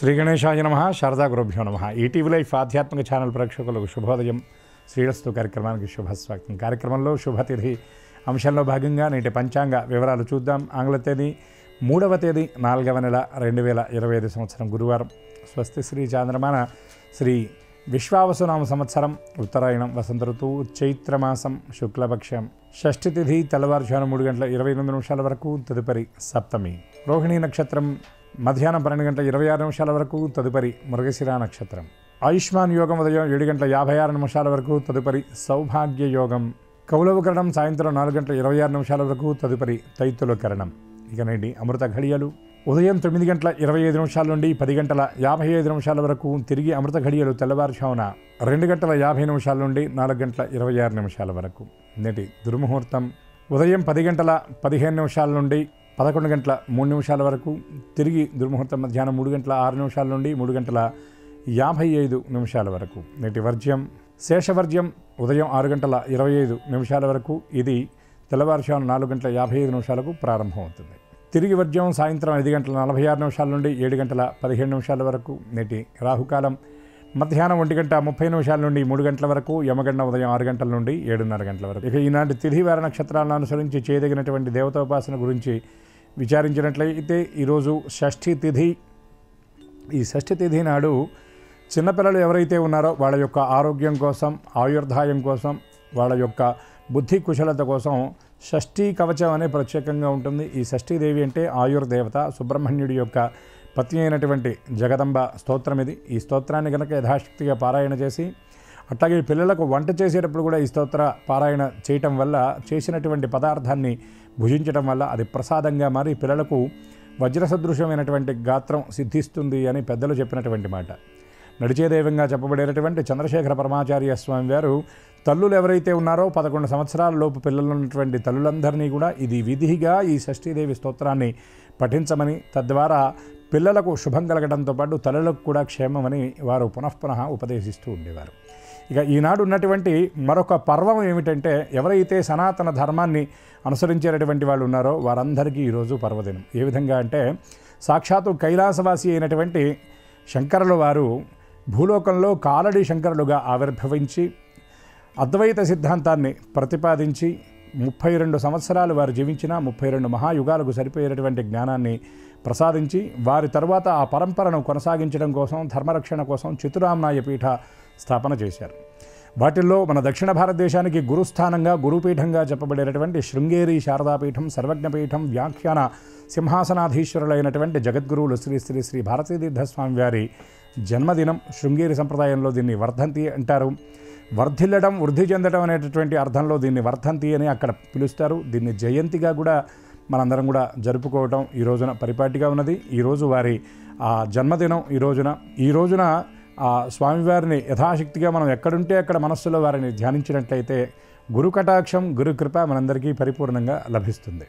శ్రీ గణేశాయ నమః. శారదా గురుభ్యో నమః. ఈటీవీ లైఫ్ ఆధ్యాత్మిక ఛానల్ ప్రేక్షకులకు శుభోదయం. శ్రీరస్తు కార్యక్రమానికి శుభస్వాగతం. కార్యక్రమంలో శుభతిథి అంశంలో భాగంగా నేటి పంచాంగ వివరాలు చూద్దాం. ఆంగ్ల తేదీ 3వ తేదీ 4వ నెల 2025 సంవత్సరం గురువారం. స్వస్తి శ్రీ చాంద్రమాన శ్రీ విశ్వావసునామ సంవత్సరం ఉత్తరాయణం వసంత ఋతువు చైత్రమాసం శుక్లపక్షం షష్ఠి తిథి తెల్లవారుజామున 3:28 వరకు. తదుపరి సప్తమి. రోహిణీ నక్షత్రం మధ్యాహ్నం 12:26 వరకు. తదుపరి మృగశిర నక్షత్రం. ఆయుష్మాన్ యోగం ఉదయం 7:56 వరకు. తదుపరి సౌభాగ్య యోగం. కౌలవకరణం సాయంత్రం 4:26 వరకు. తదుపరి తైతులకరణం. ఇక నేటి అమృత ఘడియలు ఉదయం 9:25 నుండి 10:55 వరకు. తిరిగి అమృత ఘడియలు తెల్లవారుజామున 2:50 నుండి 4:26 వరకు. నేటి దుర్ముహూర్తం ఉదయం 10:15 నుండి 11:03 వరకు. తిరిగి దుర్ముహూర్తం మధ్యాహ్నం 3:06 నుండి 3:55 వరకు. నేటి వర్జ్యం శేషవర్జ్యం ఉదయం 6:25 వరకు. ఇది తెల్లవారుజామున 4:55 ప్రారంభమవుతుంది. తిరిగి వర్జ్యం సాయంత్రం 5:46 నుండి 7:17 వరకు. నేటి రాహుకాలం మధ్యాహ్నం 1:30 నుండి 3 వరకు. యమగండం ఉదయం 6 నుండి 7:30 వరకు. ఇక ఈనాటి తిథి వార నక్షత్రాలను అనుసరించి చేయదగినటువంటి దేవతోపాసన గురించి విచారించినట్లయితే ఈరోజు షష్ఠి తిథి. ఈ షష్ఠి తిథి నాడు చిన్నపిల్లలు ఎవరైతే ఉన్నారో వాళ్ళ యొక్క ఆరోగ్యం కోసం, ఆయుర్దాయం కోసం, వాళ్ళ యొక్క బుద్ధి కుశలత కోసం షష్ఠీ కవచం అనే ప్రత్యేకంగా ఉంటుంది. ఈ షష్ఠీదేవి అంటే ఆయుర్దేవత, సుబ్రహ్మణ్యుడి యొక్క పత్ని అయినటువంటి జగదంబ స్తోత్రం ఇది. ఈ స్తోత్రాన్ని కనుక యథాశక్తిగా పారాయణ చేసి, అట్లాగే పిల్లలకు వంట చేసేటప్పుడు కూడా ఈ స్తోత్ర పారాయణ చేయటం వల్ల, చేసినటువంటి పదార్థాన్ని భుజించడం వల్ల అది ప్రసాదంగా మారి పిల్లలకు వజ్రసదృశ్యమైనటువంటి గాత్రం సిద్ధిస్తుంది అని పెద్దలు చెప్పినటువంటి మాట. నడిచే దైవంగా చెప్పబడేటటువంటి చంద్రశేఖర పరమాచార్య స్వామి వారు తల్లులు ఎవరైతే ఉన్నారో 11 సంవత్సరాల లోపు పిల్లలు ఉన్నటువంటి తల్లులందరినీ కూడా ఇది విధిగా ఈ షష్ఠీదేవి స్తోత్రాన్ని పఠించమని, తద్వారా పిల్లలకు శుభం కలగడంతో పాటు తల్లులకు కూడా క్షేమమని వారు పునఃపునః ఉపదేశిస్తూ ఉండేవారు. ఇక ఈనాడు ఉన్నటువంటి మరొక పర్వం ఏమిటంటే, ఎవరైతే సనాతన ధర్మాన్ని అనుసరించేటటువంటి వాళ్ళు ఉన్నారో వారందరికీ ఈరోజు పర్వదినం. ఏ విధంగా అంటే, సాక్షాత్తు కైలాసవాసి అయినటువంటి శంకరుల వారు భూలోకంలో కాలడి శంకరులుగా ఆవిర్భవించి అద్వైత సిద్ధాంతాన్ని ప్రతిపాదించి 32 సంవత్సరాలు వారు జీవించిన 32 మహాయుగాలకు సరిపోయేటటువంటి జ్ఞానాన్ని ప్రసాదించి, వారి తర్వాత ఆ పరంపరను కొనసాగించడం కోసం, ధర్మరక్షణ కోసం చతురామ్నాయ పీఠ స్థాపన చేశారు. వాటిల్లో మన దక్షిణ భారతదేశానికి గురుస్థానంగా, గురుపీఠంగా చెప్పబడేటటువంటి శృంగేరి శారదాపీఠం, సర్వజ్ఞపీఠం, వ్యాఖ్యాన సింహాసనాధీశ్వరులైనటువంటి జగద్గురువులు శ్రీ శ్రీ శ్రీ భారతీతీర్థస్వామి వారి జన్మదినం. శృంగేరి సంప్రదాయంలో దీన్ని వర్ధంతి అంటారు. వర్ధిల్లడం, వృద్ధి చెందడం అనేటటువంటి అర్థంలో దీన్ని వర్ధంతి అని అక్కడ పిలుస్తారు. దీన్ని జయంతిగా కూడా మనందరం కూడా జరుపుకోవటం ఈ రోజున పరిపాటిగా ఉన్నది. ఈరోజు వారి ఆ జన్మదినం. ఈ రోజున ఆ స్వామివారిని యథాశక్తిగా మనం ఎక్కడుంటే అక్కడ మనస్సులో వారిని ధ్యానించినట్లయితే గురు కటాక్షం, గురు కృప మనందరికీ పరిపూర్ణంగా లభిస్తుంది.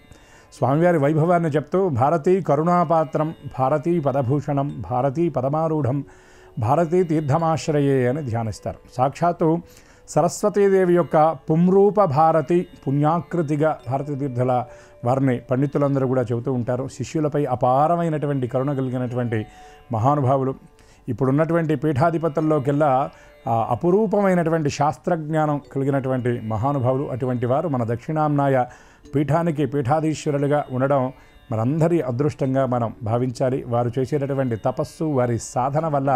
స్వామివారి వైభవాన్ని చెప్తూ భారతీ కరుణాపాత్రం, భారతీ పదభూషణం, భారతీ పదమారూఢం, భారతీ తీర్థమాశ్రయే అని ధ్యానిస్తారు. సాక్షాత్తు సరస్వతీదేవి యొక్క పుంరూప భారతి, పుణ్యాకృతిగా భారతీ తీర్థుల వారిని పండితులందరూ కూడా చెబుతూ ఉంటారు. శిష్యులపై అపారమైనటువంటి కరుణ కలిగినటువంటి మహానుభావులు. ఇప్పుడున్నటువంటి పీఠాధిపతుల్లోకెల్లా అపురూపమైనటువంటి శాస్త్రజ్ఞానం కలిగినటువంటి మహానుభావులు. అటువంటి వారు మన దక్షిణామ్నాయ పీఠానికి పీఠాధీశ్వరులుగా ఉండడం మనందరి అదృష్టంగా మనం భావించాలి. వారు చేసేటటువంటి తపస్సు, వారి సాధన వల్ల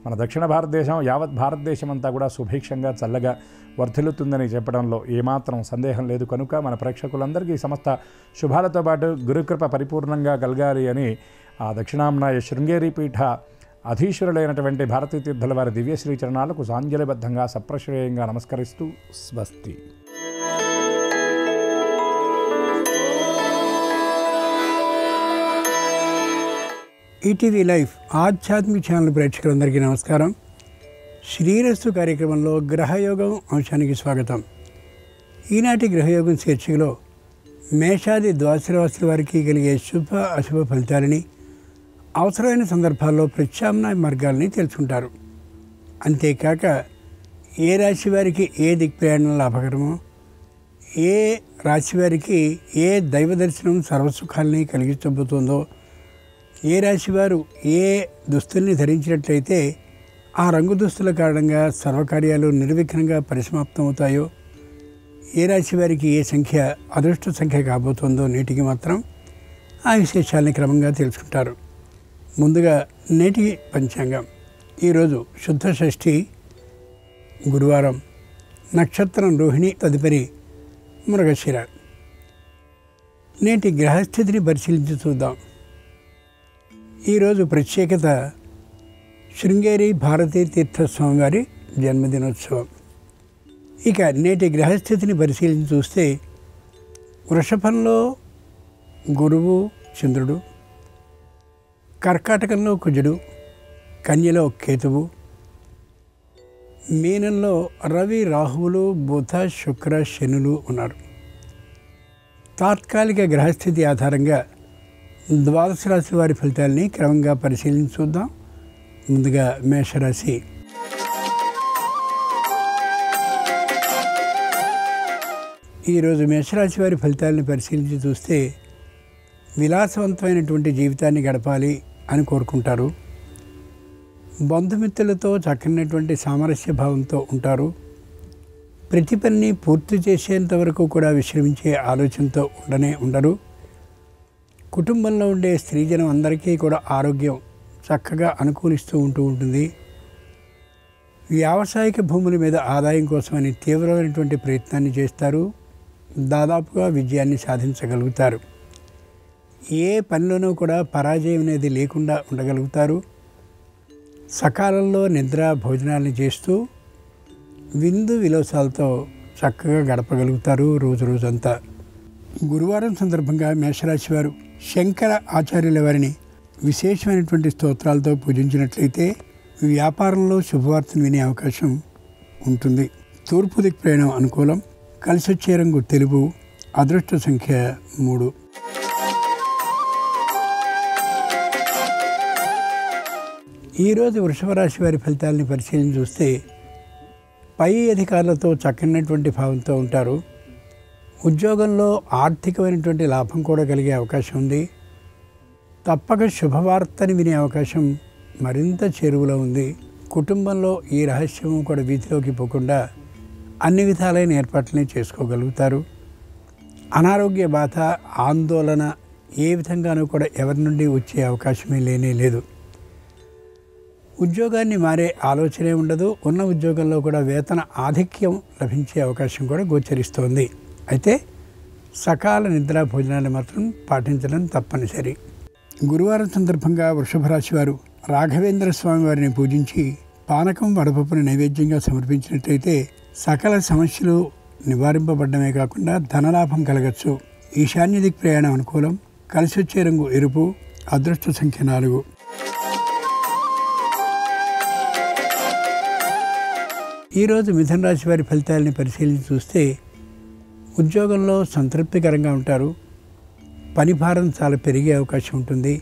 మన దక్షిణ భారతదేశం, యావత్ భారతదేశం అంతా కూడా సుభిక్షంగా చల్లగా వర్ధిల్లుతుందని చెప్పడంలో ఏమాత్రం సందేహం లేదు. కనుక మన ప్రేక్షకులందరికీ సమస్త శుభాలతో పాటు గురుకృప పరిపూర్ణంగా కలగాలి అని ఆ దక్షిణామ్నాయ శృంగేరి పీఠ అధీశ్వరులైనటువంటి భారతీ తీర్థుల వారి దివ్యశ్రీ చరణాలకు సాంజలిబద్ధంగా సప్రశ్రేయంగా నమస్కరిస్తూ స్వస్తి. ఈటీవీ లైఫ్ ఆధ్యాత్మిక ఛానల్ ప్రేక్షకులందరికీ నమస్కారం. శ్రీరస్తు కార్యక్రమంలో గ్రహయోగం అంశానికి స్వాగతం. ఈనాటి గ్రహయోగం శీర్షికలో మేషాది ద్వాదశ రాశుల వారికి కలిగే శుభ అశుభ ఫలితాలని, అవసరమైన సందర్భాల్లో ప్రత్యామ్నాయ మార్గాల్ని తెలుసుకుంటారు. అంతేకాక ఏ రాశి వారికి ఏ దిక్ప్రయాణం లాభకరమో, ఏ రాశి వారికి ఏ దైవ దర్శనం సర్వసుఖాల్ని కలిగించబోతుందో ఏ రాశి వారు ఏ దుస్తుల్ని ధరించినట్లయితే ఆ రంగు దుస్తుల కారణంగా సర్వకార్యాలు నిర్విఘ్నంగా పరిసమాప్తం అవుతాయో, ఏ రాశి వారికి ఏ సంఖ్య అదృష్ట సంఖ్య కాబోతుందో నేటికి మాత్రం ఆ విశేషాలని క్రమంగా తెలుసుకుంటారు. ముందుగా నేటి పంచాంగం. ఈరోజు శుద్ధ షష్ఠి, గురువారం, నక్షత్రం రోహిణి, తదుపరి మృగశిర. నేటి గ్రహస్థితిని పరిశీలించి చూద్దాం. ఈరోజు ప్రత్యేకత శృంగేరి భారతీ తీర్థస్వామి వారి జన్మదినోత్సవం. ఇక నేటి గ్రహస్థితిని పరిశీలించి చూస్తే వృషభంలో గురువు చంద్రుడు, కర్కాటకంలో కుజుడు, కన్యలో కేతువు, మీనంలో రవి రాహువులు బుధ శుక్ర శనులు ఉన్నారు. తాత్కాలిక గ్రహస్థితి ఆధారంగా ద్వాదశ రాశి వారి ఫలితాలని క్రమంగా పరిశీలించి చూద్దాం. ముందుగా మేషరాశి. ఈరోజు మేషరాశి వారి ఫలితాలను పరిశీలించి చూస్తే విలాసవంతమైనటువంటి జీవితాన్ని గడపాలి అని కోరుకుంటారు. బంధుమిత్రులతో చక్కనటువంటి సామరస్య భావంతో ఉంటారు. ప్రతి పనిని పూర్తి చేసేంత వరకు కూడా విశ్రమించే ఆలోచనతో ఉండరు. కుటుంబంలో ఉండే స్త్రీజనం అందరికీ కూడా ఆరోగ్యం చక్కగా అనుకూలిస్తూ ఉంటుంది. వ్యావసాయిక భూముల మీద ఆదాయం కోసమని తీవ్రమైనటువంటి ప్రయత్నాన్ని చేస్తారు. దాదాపుగా విజయాన్ని సాధించగలుగుతారు. ఏ పనిలోనూ కూడా పరాజయం అనేది లేకుండా ఉండగలుగుతారు. సకాలంలో నిద్ర భోజనాన్ని చేస్తూ విందు విలోసాలతో చక్కగా గడపగలుగుతారు రోజంతా. గురువారం సందర్భంగా మేషరాశి వారు శంకర ఆచార్యుల వారిని విశేషమైనటువంటి స్తోత్రాలతో పూజించినట్లయితే వ్యాపారంలో శుభవార్తను వినే అవకాశం ఉంటుంది. తూర్పు దిక్కు ప్రయాణం అనుకూలం. కలిసొచ్చే రంగు తెలుపు. అదృష్ట సంఖ్య 3. ఈరోజు వృషభ రాశి వారి ఫలితాలని పరిశీలించి చూస్తే పై అధికారులతో చక్కనటువంటి భావంతో ఉంటారు. ఉద్యోగంలో ఆర్థికమైనటువంటి లాభం కూడా కలిగే అవకాశం ఉంది. తప్పక శుభవార్తని వినే అవకాశం మరింత చేరువలో ఉంది. కుటుంబంలో ఈ రహస్యం కూడా వీధిలోకి పోకుండా అన్ని విధాలైన ఏర్పాట్లని చేసుకోగలుగుతారు. అనారోగ్య బాధ, ఆందోళన ఏ విధంగానూ కూడా ఎవరి నుండి వచ్చే అవకాశమే లేదు. ఉద్యోగాన్ని మారే ఆలోచనే ఉండదు. ఉన్న ఉద్యోగంలో కూడా వేతన ఆధిక్యం లభించే అవకాశం కూడా గోచరిస్తోంది. అయితే సకాల నిద్ర భోజనాన్ని మాత్రం పాటించడం తప్పనిసరి. గురువారం సందర్భంగా వృషభ రాశి వారు రాఘవేంద్ర స్వామి వారిని పూజించి పానకం వడపప్పును నైవేద్యంగా సమర్పించినట్లయితే సకల సమస్యలు నివారింపబడ్డమే కాకుండా ధనలాభం కలగచ్చు. ఈశాన్య దిక్ ప్రయాణం అనుకూలం. కలిసొచ్చే రంగు ఎరుపు. అదృష్ట సంఖ్య 4. ఈరోజు మిథున రాశి వారి ఫలితాలని పరిశీలించి చూస్తే ఉద్యోగంలో సంతృప్తికరంగా ఉంటారు. పని భారం చాలా పెరిగే అవకాశం ఉంటుంది.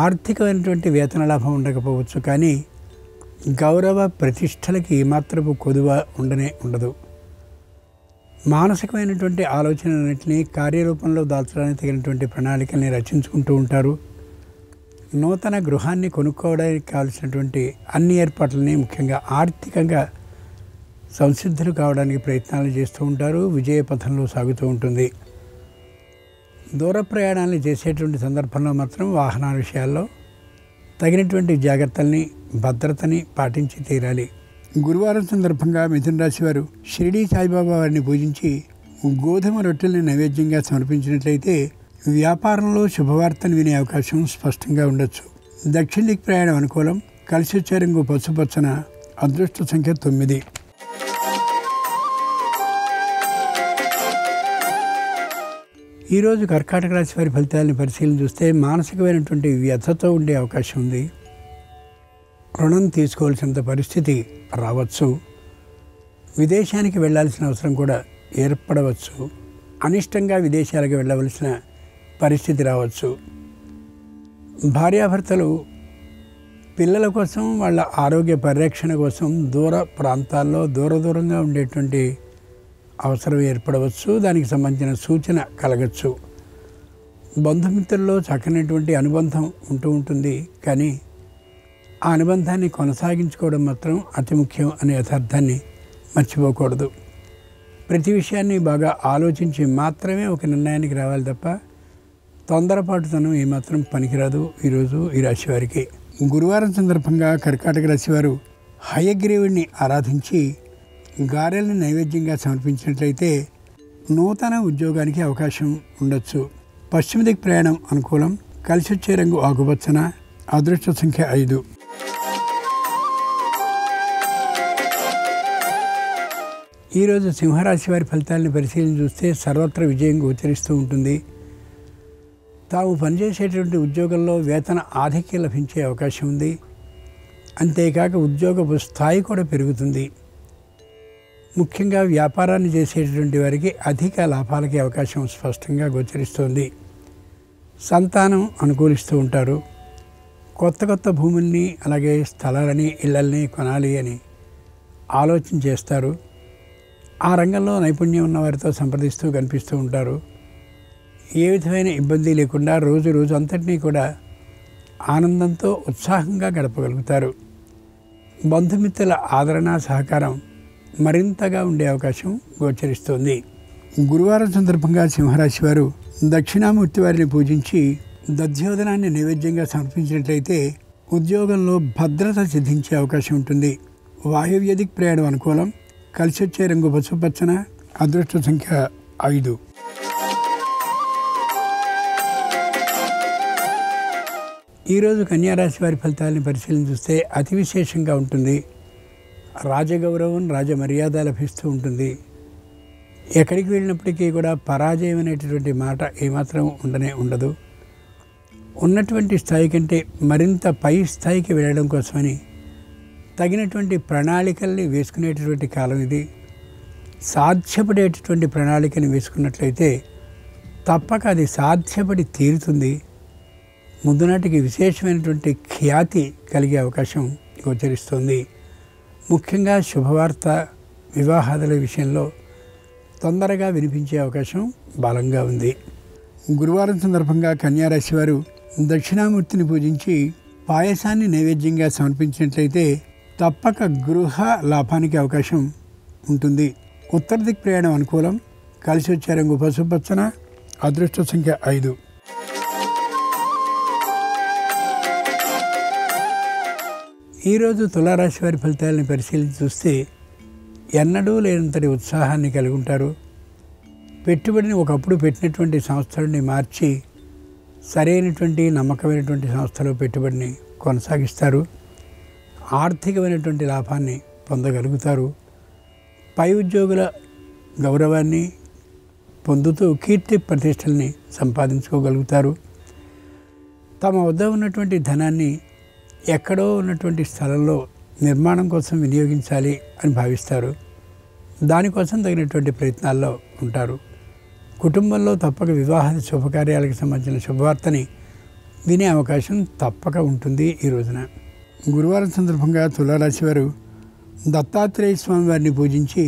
ఆర్థికమైనటువంటి వేతన లాభం ఉండకపోవచ్చు, కానీ గౌరవ ప్రతిష్టలకి ఏమాత్రపు కొదువ ఉండదు. మానసికమైనటువంటి ఆలోచనలన్నింటినీ కార్యరూపంలో దాల్చడానికి తగినటువంటి ప్రణాళికల్ని రచించుకుంటూ ఉంటారు. నూతన గృహాన్ని కొనుక్కోవడానికి కావాల్సినటువంటి అన్ని ఏర్పాట్లని, ముఖ్యంగా ఆర్థికంగా సంసిద్ధులు కావడానికి ప్రయత్నాలు చేస్తూ ఉంటారు. విజయ పథంలో సాగుతూ ఉంటుంది. దూర ప్రయాణాలను చేసేటువంటి సందర్భంలో మాత్రం వాహనాల విషయాల్లో తగినటువంటి జాగ్రత్తల్ని, భద్రతని పాటించి తీరాలి. గురువారం సందర్భంగా మిథున రాశి వారు షిరిడీ సాయిబాబా వారిని పూజించి గోధుమ రొట్టెల్ని నైవేద్యంగా సమర్పించినట్లయితే వ్యాపారంలో శుభవార్తను వినే అవకాశం స్పష్టంగా ఉండొచ్చు. దక్షిణ దిక్ ప్రయాణం అనుకూలం. కలిసొచ్చే రంగు పసుపచ్చన. అదృష్ట సంఖ్య 9. ఈరోజు కర్కాటక రాశి వారి ఫలితాలను పరిశీలన చూస్తే మానసికమైనటువంటి వ్యథతో ఉండే అవకాశం ఉంది. రుణం తీసుకోవాల్సినంత పరిస్థితి రావచ్చు. విదేశానికి వెళ్ళాల్సిన అవసరం కూడా ఏర్పడవచ్చు. అనిష్టంగా విదేశాలకు వెళ్ళవలసిన పరిస్థితి రావచ్చు. భార్యాభర్తలు పిల్లల కోసం, వాళ్ళ ఆరోగ్య పరిరక్షణ కోసం దూర ప్రాంతాల్లో దూరంగా ఉండేటువంటి అవసరం ఏర్పడవచ్చు. దానికి సంబంధించిన సూచన కలగచ్చు. బంధుమిత్రుల్లో చక్కనటువంటి అనుబంధం ఉంటూ ఉంటుంది, కానీ ఆ అనుబంధాన్ని కొనసాగించుకోవడం మాత్రం అతి ముఖ్యం అనే యథార్థాన్ని మర్చిపోకూడదు. ప్రతి విషయాన్ని బాగా ఆలోచించి మాత్రమే ఒక నిర్ణయానికి రావాలి తప్ప తొందరపాటుతనం ఏమాత్రం పనికిరాదు ఈరోజు ఈ రాశి వారికి. గురువారం సందర్భంగా కర్కాటక రాశి వారు హయగ్రీవుడిని ఆరాధించి గారెలను నైవేద్యంగా సమర్పించినట్లయితే నూతన ఉద్యోగానికి అవకాశం ఉండొచ్చు. పశ్చిమ దిక్కు ప్రయాణం అనుకూలం. కలిసి వచ్చే రంగు ఆకుపచ్చన. అదృష్ట సంఖ్య 5. ఈరోజు సింహరాశి వారి ఫలితాలను పరిశీలన చూస్తే సర్వత్రా విజయం గోచరిస్తూ ఉంటుంది. తాము పనిచేసేటువంటి ఉద్యోగంలో వేతన ఆధిక్యం లభించే అవకాశం ఉంది. అంతేకాక ఉద్యోగపు స్థాయి కూడా పెరుగుతుంది. ముఖ్యంగా వ్యాపారాన్ని చేసేటటువంటి వారికి అధిక లాభాలకి అవకాశం స్పష్టంగా గోచరిస్తోంది. సంతానం అనుకూలిస్తూ ఉంటారు. కొత్త భూముల్ని అలాగే స్థలాలని ఇళ్ళల్ని కొనాలి అని ఆలోచన చేస్తారు. ఆ రంగంలో నైపుణ్యం ఉన్న వారితో సంప్రదిస్తూ కనిపిస్తూ ఉంటారు. ఏ విధమైన ఇబ్బంది లేకుండా రోజు అంతటినీ కూడా ఆనందంతో ఉత్సాహంగా గడపగలుగుతారు. బంధుమిత్రుల ఆదరణ సహకారం మరింతగా ఉండే అవకాశం గోచరిస్తోంది. గురువారం సందర్భంగా సింహరాశి వారు దక్షిణామూర్తి వారిని పూజించి దధ్యోదనాన్ని నైవేద్యంగా సమర్పించినట్లయితే ఉద్యోగంలో భద్రత సిద్ధించే అవకాశం ఉంటుంది. వాయువ్య దిక్ ప్రయాణం అనుకూలం. కలిసి వచ్చే రంగు పసుపచ్చన. అదృష్ట సంఖ్య 5. ఈరోజు కన్యారాశి వారి ఫలితాలను పరిశీలన చూస్తే అతి విశేషంగా ఉంటుంది. రాజగౌరవం, రాజమర్యాద లభిస్తూ ఉంటుంది. ఎక్కడికి వెళ్ళినప్పటికీ కూడా పరాజయం అనేటటువంటి మాట ఏమాత్రం ఉండదు. ఉన్నటువంటి స్థాయి కంటే మరింత పై స్థాయికి వెళ్ళడం కోసమని తగినటువంటి ప్రణాళికల్ని వేసుకునేటటువంటి కాలం ఇది. సాధ్యపడేటటువంటి ప్రణాళికని వేసుకున్నట్లయితే తప్పక అది సాధ్యపడి తీరుతుంది. ముందు నాటికి విశేషమైనటువంటి ఖ్యాతి కలిగే అవకాశం గోచరిస్తుంది. ముఖ్యంగా శుభవార్త, వివాహాదుల విషయంలో తొందరగా వినిపించే అవకాశం బలంగా ఉంది. గురువారం సందర్భంగా కన్యారాశి వారు దక్షిణామూర్తిని పూజించి పాయసాన్ని నైవేద్యంగా సమర్పించినట్లయితే తప్పక గృహ లాభానికి అవకాశం ఉంటుంది. ఉత్తర దిక్ ప్రయాణం అనుకూలం. కలిసి వచ్చే రంగు పసుపచ్చన. అదృష్ట సంఖ్య 5. ఈరోజు తులారాశి వారి ఫలితాలను పరిశీలించి చూస్తే ఎన్నడూ లేనంతటి ఉత్సాహాన్ని కలిగి ఉంటారు. పెట్టుబడిని ఒకప్పుడు పెట్టినటువంటి సంస్థలని మార్చి సరైనటువంటి నమ్మకమైనటువంటి సంస్థలో పెట్టుబడిని కొనసాగిస్తారు. ఆర్థికమైనటువంటి లాభాన్ని పొందగలుగుతారు. పై ఉద్యోగుల గౌరవాన్ని పొందుతూ కీర్తి ప్రతిష్టల్ని సంపాదించుకోగలుగుతారు. తమ వద్ద ఉన్నటువంటి ధనాన్ని ఎక్కడో ఉన్నటువంటి స్థలంలో నిర్మాణం కోసం వినియోగించాలి అని భావిస్తారు. దానికోసం తగినటువంటి ప్రయత్నాల్లో ఉంటారు. కుటుంబంలో తప్పక వివాహాది శుభకార్యాలకు సంబంధించిన శుభవార్తని వినే అవకాశం తప్పక ఉంటుంది. ఈ రోజున గురువారం సందర్భంగా తులారాశి వారు దత్తాత్రేయ స్వామి వారిని పూజించి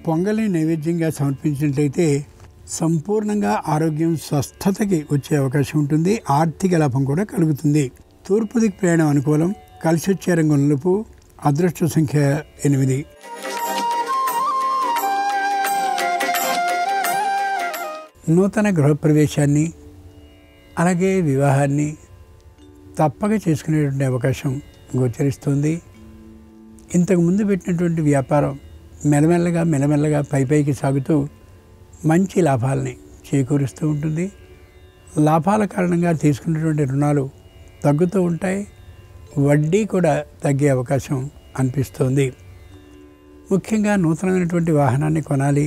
పొంగల్ని నైవేద్యంగా సమర్పించినట్లయితే సంపూర్ణంగా ఆరోగ్యం స్వస్థతకి వచ్చే అవకాశం ఉంటుంది. ఆర్థిక లాభం కూడా కలుగుతుంది. తూర్పు దిక్కు ప్రయాణం అనుకూలం. కలిసి వచ్చే రంగు నలుపు. అదృష్ట సంఖ్య 8. నూతన గృహప్రవేశాన్ని అలాగే వివాహాన్ని తప్పక చేసుకునేటువంటి అవకాశం గోచరిస్తుంది. ఇంతకుముందు పెట్టినటువంటి వ్యాపారం మెల్లమెల్లగా పైకి సాగుతూ మంచి లాభాలని చేకూరుస్తూ ఉంటుంది. లాభాల కారణంగా తీసుకున్నటువంటి రుణాలు తగ్గుతూ ఉంటాయి. వడ్డీ కూడా తగ్గే అవకాశం అనిపిస్తోంది. ముఖ్యంగా నూతనమైనటువంటి వాహనాన్ని కొనాలి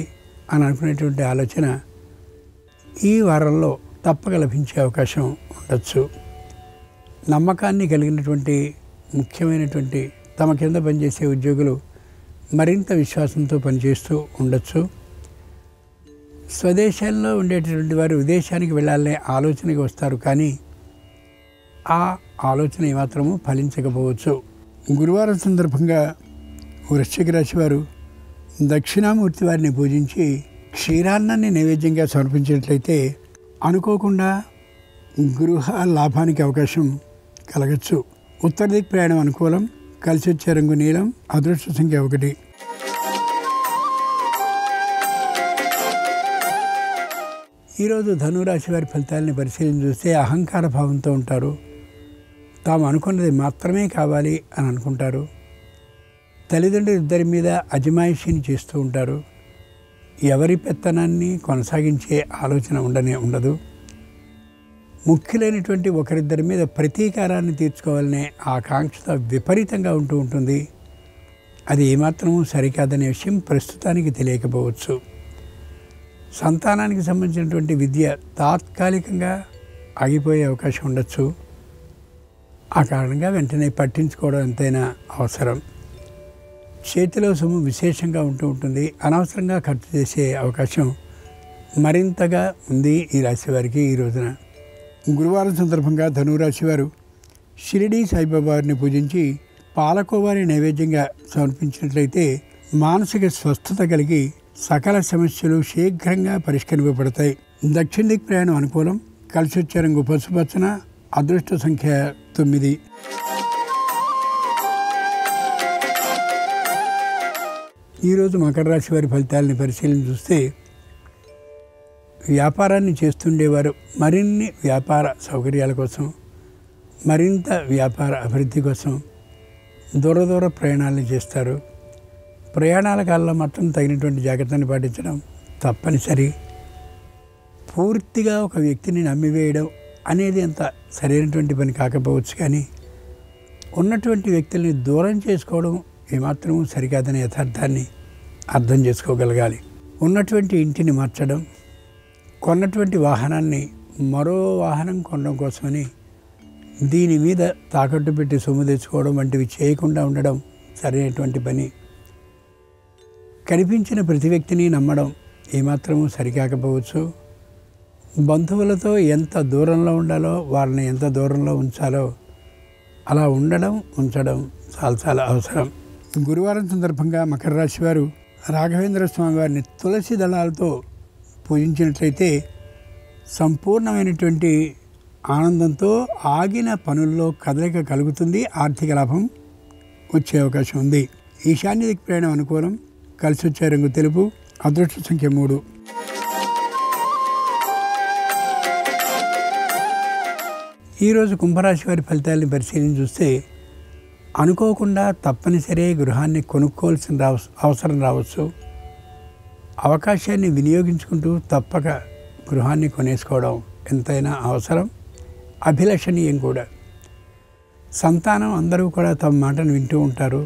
అని అనుకునేటువంటి ఆలోచన ఈ వారంలో తప్పక లభించే అవకాశం ఉండొచ్చు. నమ్మకాన్ని కలిగినటువంటి ముఖ్యమైనటువంటి తమ కింద పనిచేసే ఉద్యోగులు మరింత విశ్వాసంతో పనిచేస్తూ ఉండొచ్చు. స్వదేశాల్లో ఉండేటటువంటి వారు విదేశానికి వెళ్ళాలనే ఆలోచనకి వస్తారు, కానీ ఆ ఆలోచన ఏమాత్రము ఫలించకపోవచ్చు. గురువారం సందర్భంగా వృశ్చిక రాశి వారు దక్షిణామూర్తి వారిని పూజించి క్షీరాన్నాన్ని నైవేద్యంగా సమర్పించినట్లయితే అనుకోకుండా గృహ లాభానికి అవకాశం కలగచ్చు. ఉత్తర దిక్ ప్రయాణం అనుకూలం. కలిసి వచ్చే రంగు నీలం. అదృష్ట సంఖ్య 1. ఈరోజు ధనురాశి వారి ఫలితాలని పరిశీలన చూస్తే అహంకార భావంతో ఉంటారు. తాము అనుకున్నది మాత్రమే కావాలి అని అనుకుంటారు. తల్లిదండ్రులు ఇద్దరి మీద అజమాయిషీని చేస్తూ ఉంటారు. ఎవరి పెత్తనాన్ని కొనసాగించే ఆలోచన ఉండదు. ముఖ్యులైనటువంటి ఒకరిద్దరి మీద ప్రతీకారాన్ని తీర్చుకోవాలనే ఆకాంక్ష విపరీతంగా ఉంటుంది. అది ఏమాత్రమూ సరికాదనే విషయం ప్రస్తుతానికి తెలియకపోవచ్చు. సంతానానికి సంబంధించినటువంటి విద్య తాత్కాలికంగా ఆగిపోయే అవకాశం ఉండొచ్చు. ఆ కారణంగా వెంటనే పట్టించుకోవడం ఎంతైనా అవసరం. చేతిలో సొమ్ము విశేషంగా ఉంటుంది. అనవసరంగా ఖర్చు చేసే అవకాశం మరింతగా ఉంది ఈ రాశి వారికి. ఈ రోజున గురువారం సందర్భంగా ధనురాశి వారు షిరిడీ సాయిబాబా వారిని పూజించి పాలకోవాని నైవేద్యంగా సమర్పించినట్లయితే మానసిక స్వస్థత కలిగి సకల సమస్యలు శీఘ్రంగా పరిష్కరింపబడతాయి. దక్షిణ దిక్ ప్రయాణం అనుకూలం. కలిసి వచ్చే రంగు పసుపచ్చన. అదృష్ట సంఖ్య 9. ఈరోజు మకర రాశి వారి ఫలితాలని పరిశీలన చూస్తే వ్యాపారాన్ని చేస్తుండేవారు మరిన్ని వ్యాపార సౌకర్యాల కోసం, మరింత వ్యాపార అభివృద్ధి కోసం దూర ప్రయాణాలను చేస్తారు. ప్రయాణాల కాలంలో మాత్రం తగినటువంటి జాగ్రత్తని పాటించడం తప్పనిసరి. పూర్తిగా ఒక వ్యక్తిని నమ్మివేయడం అనేది అంత సరైనటువంటి పని కాకపోవచ్చు, కానీ ఉన్నటువంటి వ్యక్తుల్ని దూరం చేసుకోవడం ఏమాత్రమూ సరికాదనే యథార్థాన్ని అర్థం చేసుకోగలగాలి. ఉన్నటువంటి ఇంటిని మార్చడం, కొన్నటువంటి వాహనాన్ని మరో వాహనం కొనడం కోసమని దీని మీద తాకట్టు పెట్టి సొమ్ము తెచ్చుకోవడం వంటివి చేయకుండా ఉండడం సరైనటువంటి పని. కనిపించిన ప్రతి వ్యక్తిని నమ్మడం ఏమాత్రమూ సరికాకపోవచ్చు. బంధువులతో ఎంత దూరంలో ఉండాలో, వారిని ఎంత దూరంలో ఉంచాలో అలా ఉంచడం చాలా అవసరం. గురువారం సందర్భంగా మకర రాశి వారు రాఘవేంద్ర స్వామి వారిని తులసి దళాలతో పూజించినట్లయితే సంపూర్ణమైనటువంటి ఆనందంతో ఆగిన పనుల్లో కదలిక కలుగుతుంది. ఆర్థిక లాభం వచ్చే అవకాశం ఉంది. ఈశాన్య దిక్ ప్రయాణం అనుకూలం. కలిసి వచ్చే రంగు తెలుపు. అదృష్ట సంఖ్య 3. ఈరోజు కుంభరాశి వారి ఫలితాలను పరిశీలన చూస్తే అనుకోకుండా తప్పనిసరి గృహాన్ని కొనుక్కోవాల్సిన అవసరం రావచ్చు. అవకాశాన్ని వినియోగించుకుంటూ తప్పక గృహాన్ని కొనేసుకోవడం ఎంతైనా అవసరం, అభిలషణీయం కూడా. సంతానం అందరూ కూడా తమ మాటను వింటూ ఉంటారు.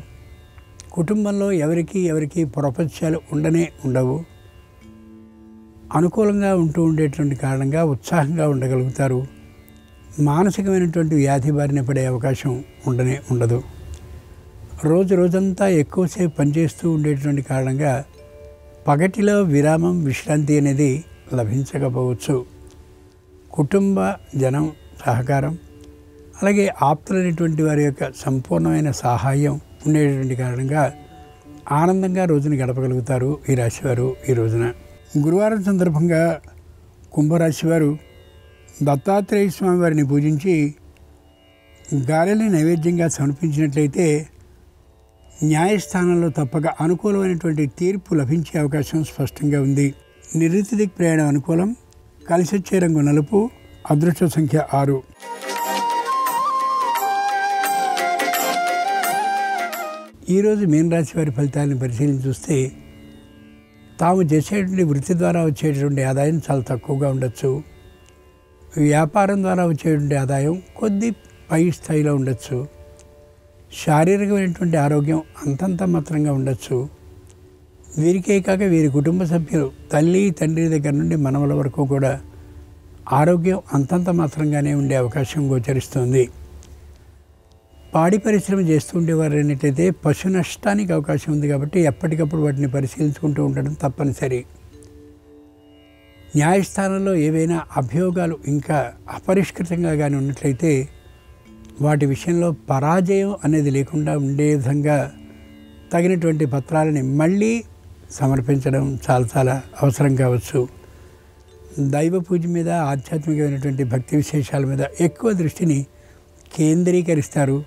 కుటుంబంలో ఎవరికి ప్రపంచాలు ఉండవు. అనుకూలంగా ఉండేటువంటి కారణంగా ఉత్సాహంగా ఉండగలుగుతారు. మానసికమైనటువంటి వ్యాధి బారిన పడే అవకాశం ఉండదు. రోజంతా ఎక్కువసేపు పనిచేస్తూ ఉండేటువంటి కారణంగా పగటిలో విరామం, విశ్రాంతి అనేది లభించకపోవచ్చు. కుటుంబ జనం సహకారం, అలాగే ఆప్తులైనటువంటి వారి యొక్క సంపూర్ణమైన సహాయం ఉండేటువంటి కారణంగా ఆనందంగా రోజుని గడపగలుగుతారు ఈ రాశివారు. ఈ రోజున గురువారం సందర్భంగా కుంభరాశి వారు దత్తాత్రేయ స్వామి వారిని పూజించి గారెల్ని నైవేద్యంగా సమర్పించినట్లయితే న్యాయస్థానంలో తప్పక అనుకూలమైనటువంటి తీర్పు లభించే అవకాశం స్పష్టంగా ఉంది. నిరుతి దిక్ ప్రయాణం అనుకూలం. కలిసి వచ్చే రంగు నలుపు. అదృష్ట సంఖ్య 6. ఈరోజు మీనరాశి వారి ఫలితాలను పరిశీలన చూస్తే తాము చేసేటువంటి వృత్తి ద్వారా వచ్చేటువంటి ఆదాయం చాలా తక్కువగా ఉండొచ్చు. వ్యాపారం ద్వారా వచ్చేటువంటి ఆదాయం కొద్ది పై స్థాయిలో ఉండొచ్చు. శారీరకమైనటువంటి ఆరోగ్యం అంతంత మాత్రంగా ఉండొచ్చు. వీరికే కాక వీరి కుటుంబ సభ్యులు తల్లి తండ్రి దగ్గర నుండి మనవల వరకు కూడా ఆరోగ్యం అంతంత మాత్రంగానే ఉండే అవకాశం గోచరిస్తుంది. పాడి పరిశ్రమ చేస్తూ ఉండేవారు అయినట్లయితే పశు నష్టానికి అవకాశం ఉంది కాబట్టి ఎప్పటికప్పుడు వాటిని పరిశీలించుకుంటూ ఉండడం తప్పనిసరి. న్యాయస్థానంలో ఏవైనా అభియోగాలు ఇంకా అపరిష్కృతంగా కానీ ఉన్నట్లయితే వాటి విషయంలో పరాజయం అనేది లేకుండా ఉండే విధంగా తగినటువంటి పత్రాలని మళ్ళీ సమర్పించడం చాలా అవసరం కావచ్చు. దైవ పూజ మీద, ఆధ్యాత్మికమైనటువంటి భక్తి విశేషాల మీద ఎక్కువ దృష్టిని కేంద్రీకరిస్తారు.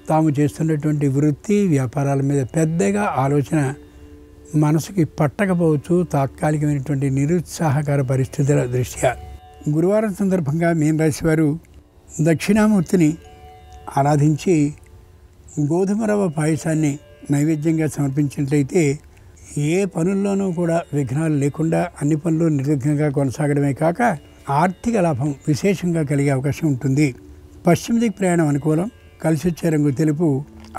తాము చేస్తున్నటువంటి వృత్తి వ్యాపారాల మీద పెద్దగా ఆలోచన మనసుకి పట్టకపోవచ్చు, తాత్కాలికమైనటువంటి నిరుత్సాహకర పరిస్థితుల దృష్ట్యా. గురువారం సందర్భంగా మీన రాశి వారు దక్షిణామూర్తిని ఆరాధించి గోధుమ రవ్వ పాయసాన్ని నైవేద్యంగా సమర్పించినట్లయితే ఏ పనుల్లోనూ కూడా విఘ్నాలు లేకుండా అన్ని పనులు నిర్విఘ్నంగా కొనసాగడమే కాక ఆర్థిక లాభం విశేషంగా కలిగే అవకాశం ఉంటుంది. పశ్చిమ దిక్కు ప్రయాణం అనుకూలం. కలిసి వచ్చే రంగు తెలుపు.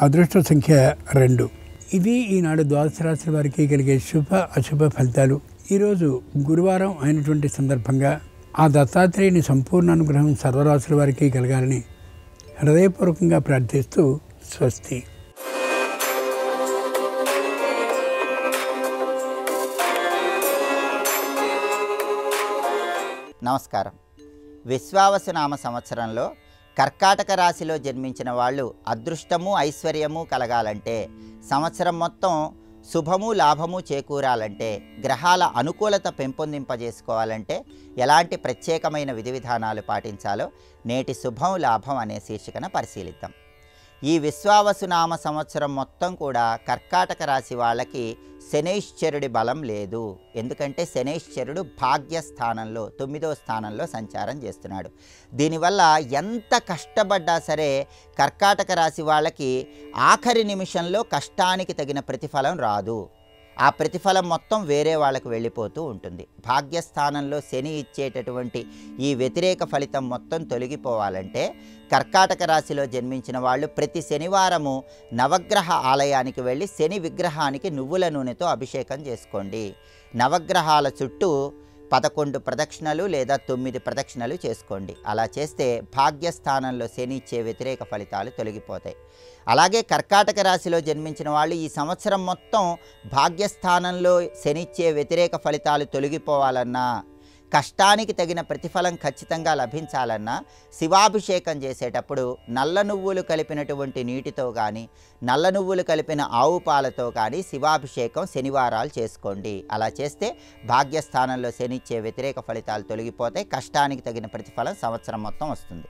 అదృష్ట సంఖ్య 2. ఇవి ఈనాడు ద్వాదశ రాశి వారికి కలిగే శుభ అశుభ ఫలితాలు. ఈరోజు గురువారం అయినటువంటి సందర్భంగా ఆ దత్తాత్రేయుని సంపూర్ణ అనుగ్రహం సర్వరాశుల వారికి కలగాలని హృదయపూర్వకంగా ప్రార్థిస్తూ స్వస్తి. నమస్కారం. విశ్వావసునామ సంవత్సరంలో కర్కాటక రాశిలో జన్మించిన వాళ్ళు అదృష్టము ఐశ్వర్యము కలగాలంటే, సంవత్సరం మొత్తం శుభము లాభము చేకూరాలంటే, గ్రహాల అనుకూలత పెంపొందింపజేసుకోవాలంటే ఎలాంటి ప్రత్యేకమైన విధి విధానాలు పాటించాలో నేటి శుభం లాభం అనే శీర్షికన పరిశీలిద్దాం. ఈ విశ్వావసునామ సంవత్సరం మొత్తం కూడా కర్కాటక రాశి వాళ్ళకి శనైశ్చరుడి బలం లేదు. ఎందుకంటే శనైశ్చరుడు భాగ్యస్థానంలో 9వ స్థానంలో సంచారం చేస్తున్నాడు. దీనివల్ల ఎంత కష్టపడ్డా సరే కర్కాటక రాశి వాళ్ళకి ఆఖరి నిమిషంలో కష్టానికి తగిన ప్రతిఫలం రాదు. ఆ ప్రతిఫలం మొత్తం వేరే వాళ్ళకు వెళ్ళిపోతూ ఉంటుంది. భాగ్యస్థానంలో శని ఇచ్చేటటువంటి ఈ వ్యతిరేక ఫలితం మొత్తం తొలగిపోవాలంటే కర్కాటక రాశిలో జన్మించిన వాళ్ళు ప్రతి శనివారము నవగ్రహ ఆలయానికి వెళ్ళి శని విగ్రహానికి నువ్వుల నూనెతో అభిషేకం చేసుకోండి. నవగ్రహాల చుట్టూ 11 ప్రదక్షిణలు లేదా 9 ప్రదక్షిణలు చేసుకోండి. అలా చేస్తే భాగ్యస్థానంలో శని ఇచ్చే వ్యతిరేక ఫలితాలు తొలగిపోతాయి. అలాగే కర్కాటక రాశిలో జన్మించిన వాళ్ళు ఈ సంవత్సరం మొత్తం భాగ్యస్థానంలో శని ఇచ్చే వ్యతిరేక ఫలితాలు తొలగిపోవాలన్నా, కష్టానికి తగిన ప్రతిఫలం ఖచ్చితంగా లభించాలన్నా శివాభిషేకం చేసేటప్పుడు నల్ల నువ్వులు కలిపినటువంటి నీటితో కానీ, నల్ల నువ్వులు కలిపిన ఆవు పాలతో కానీ శివాభిషేకం శనివారాలు చేసుకోండి. అలా చేస్తే భాగ్యస్థానంలో శనిచ్చే వ్యతిరేక ఫలితాలు తొలగిపోతాయి. కష్టానికి తగిన ప్రతిఫలం సంవత్సరం మొత్తం వస్తుంది.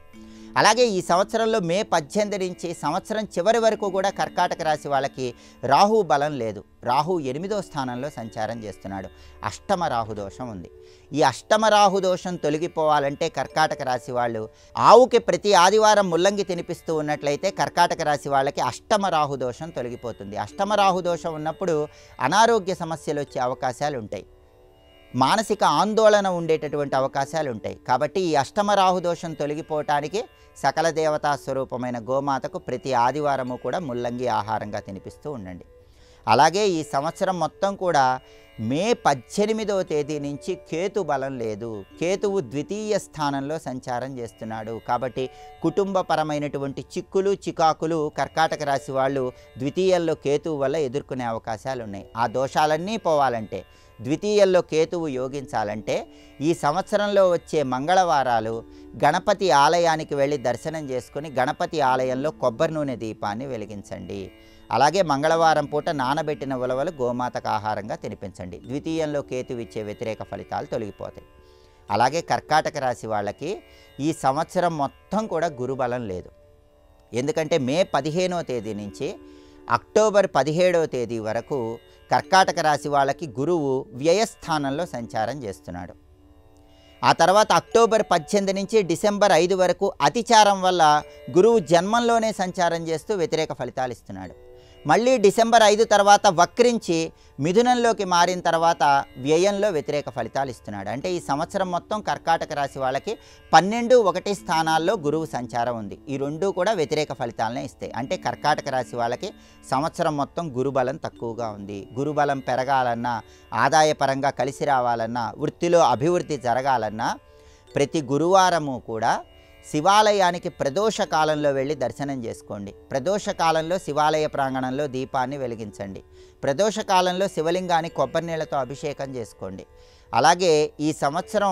అలాగే ఈ సంవత్సరంలో మే 18 నుంచి సంవత్సరం చివరి వరకు కూడా కర్కాటక రాశి వాళ్ళకి రాహు బలం లేదు. రాహు 8వ స్థానంలో సంచారం చేస్తున్నాడు. అష్టమ రాహు దోషం ఉంది. ఈ అష్టమ రాహు దోషం తొలగిపోవాలంటే కర్కాటక రాశి వాళ్ళు ఆవుకి ప్రతి ఆదివారం ముల్లంగి తినిపిస్తూ ఉన్నట్లయితే కర్కాటక రాశి వాళ్ళకి అష్టమ రాహు దోషం తొలగిపోతుంది. అష్టమ రాహు దోషం ఉన్నప్పుడు అనారోగ్య సమస్యలు వచ్చే అవకాశాలు ఉంటాయి. మానసిక ఆందోళన ఉండేటటువంటి అవకాశాలు ఉంటాయి. కాబట్టి ఈ అష్టమ రాహు దోషం తొలగిపోవటానికి సకల దేవతా స్వరూపమైన గోమాతకు ప్రతి ఆదివారము కూడా ముల్లంగి ఆహారంగా తినిపిస్తూ ఉండండి. అలాగే ఈ సంవత్సరం మొత్తం కూడా మే 18వ తేదీ నుంచి కేతు బలం లేదు. కేతువు 2వ స్థానంలో సంచారం చేస్తున్నాడు. కాబట్టి కుటుంబపరమైనటువంటి చిక్కులు చికాకులు కర్కాటక రాశి వాళ్ళు 2యంలో కేతువు వల్ల ఎదుర్కొనే అవకాశాలు ఉన్నాయి. ఆ దోషాలన్నీ పోవాలంటే, 2యంలో కేతువు యోగించాలంటే ఈ సంవత్సరంలో వచ్చే మంగళవారాలు గణపతి ఆలయానికి వెళ్ళి దర్శనం చేసుకుని గణపతి ఆలయంలో కొబ్బరి నూనె దీపాన్ని వెలిగించండి. అలాగే మంగళవారం పూట నానబెట్టిన ఉలవలు గోమాతకు ఆహారంగా తినిపించండి. 2యంలో కేతువు ఇచ్చే వ్యతిరేక ఫలితాలు తొలగిపోతాయి. అలాగే కర్కాటక రాశి వాళ్ళకి ఈ సంవత్సరం మొత్తం కూడా గురుబలం లేదు. ఎందుకంటే మే 15వ తేదీ నుంచి అక్టోబర్ 17వ తేదీ వరకు కర్కాటక రాశి వాళ్ళకి గురువు వ్యయస్థానంలో సంచారం చేస్తున్నాడు. ఆ తర్వాత అక్టోబర్ 18 నుంచి డిసెంబర్ 5 వరకు అతిచారం వల్ల గురువు జన్మంలోనే సంచారం చేస్తూ వ్యతిరేక ఫలితాలు ఇస్తున్నాడు. మళ్ళీ డిసెంబర్ 5 తర్వాత వక్రించి మిథునంలోకి మారిన తర్వాత వ్యయంలో వ్యతిరేక ఫలితాలు ఇస్తున్నాడు. అంటే ఈ సంవత్సరం మొత్తం కర్కాటక రాశి వాళ్ళకి 12, 1 స్థానాల్లో గురువు సంచారం ఉంది. ఈ రెండూ కూడా వ్యతిరేక ఫలితాలనే ఇస్తాయి. అంటే కర్కాటక రాశి వాళ్ళకి సంవత్సరం మొత్తం గురుబలం తక్కువగా ఉంది. గురుబలం పెరగాలన్నా, ఆదాయపరంగా కలిసి రావాలన్నా, వృత్తిలో అభివృద్ధి జరగాలన్నా ప్రతి గురువారము కూడా శివాలయానికి ప్రదోష కాలంలో వెళ్ళి దర్శనం చేసుకోండి. ప్రదోష కాలంలో శివాలయ ప్రాంగణంలో దీపాన్ని వెలిగించండి. ప్రదోష కాలంలో శివలింగాన్ని కొబ్బరి నీళ్లతో అభిషేకం చేసుకోండి. అలాగే ఈ సంవత్సరం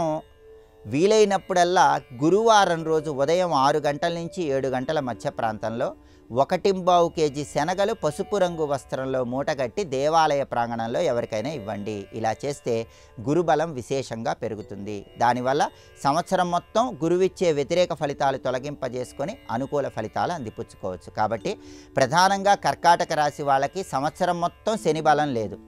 వీలైనప్పుడల్లా గురువారం రోజు ఉదయం 6 గంటల నుంచి 7 గంటల మధ్య ప్రాంతంలో 1.25 కేజీ శనగలు పసుపు రంగు వస్త్రంలో మూటగట్టి దేవాలయ ప్రాంగణంలో ఎవరికైనా ఇవ్వండి. ఇలా చేస్తే గురుబలం విశేషంగా పెరుగుతుంది. దానివల్ల సంవత్సరం మొత్తం గురువిచ్చే వ్యతిరేక ఫలితాలు తొలగింపజేసుకొని అనుకూల ఫలితాలు అందిపుచ్చుకోవచ్చు. కాబట్టి ప్రధానంగా కర్కాటక రాశి వాళ్ళకి సంవత్సరం మొత్తం శని బలం లేదు.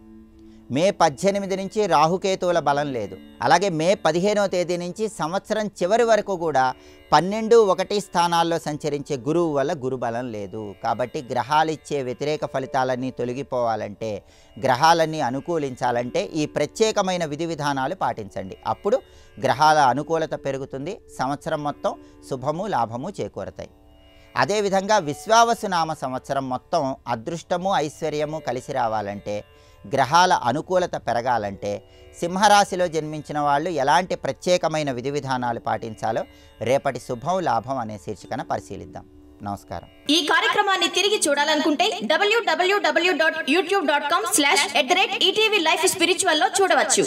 మే 18 నుంచి రాహుకేతువుల బలం లేదు. అలాగే మే 15వ తేదీ నుంచి సంవత్సరం చివరి వరకు కూడా 12, 1 స్థానాల్లో సంచరించే గురువు వల్ల గురుబలం లేదు. కాబట్టి గ్రహాలు ఇచ్చే వ్యతిరేక ఫలితాలన్నీ తొలగిపోవాలంటే, గ్రహాలన్నీ అనుకూలించాలంటే ఈ ప్రత్యేకమైన విధి విధానాలు పాటించండి. అప్పుడు గ్రహాల అనుకూలత పెరుగుతుంది, సంవత్సరం మొత్తం శుభము లాభము చేకూరతాయి. అదేవిధంగా విశ్వావసునామ సంవత్సరం మొత్తం అదృష్టము ఐశ్వర్యము కలిసి రావాలంటే, గ్రహాల అనుకూలత పెరగాలంటే సింహరాశిలో జన్మించిన వాళ్ళు ఎలాంటి ప్రత్యేకమైన విధి విధానాలు పాటించాలో రేపటి శుభం లాభం అనే శీర్షికన పరిశీలిద్దాం. నమస్కారం. ఈ కార్యక్రమాన్ని తిరిగి చూడాలనుకుంటే www.youtube.com/ETV Life Spiritual లో చూడవచ్చు.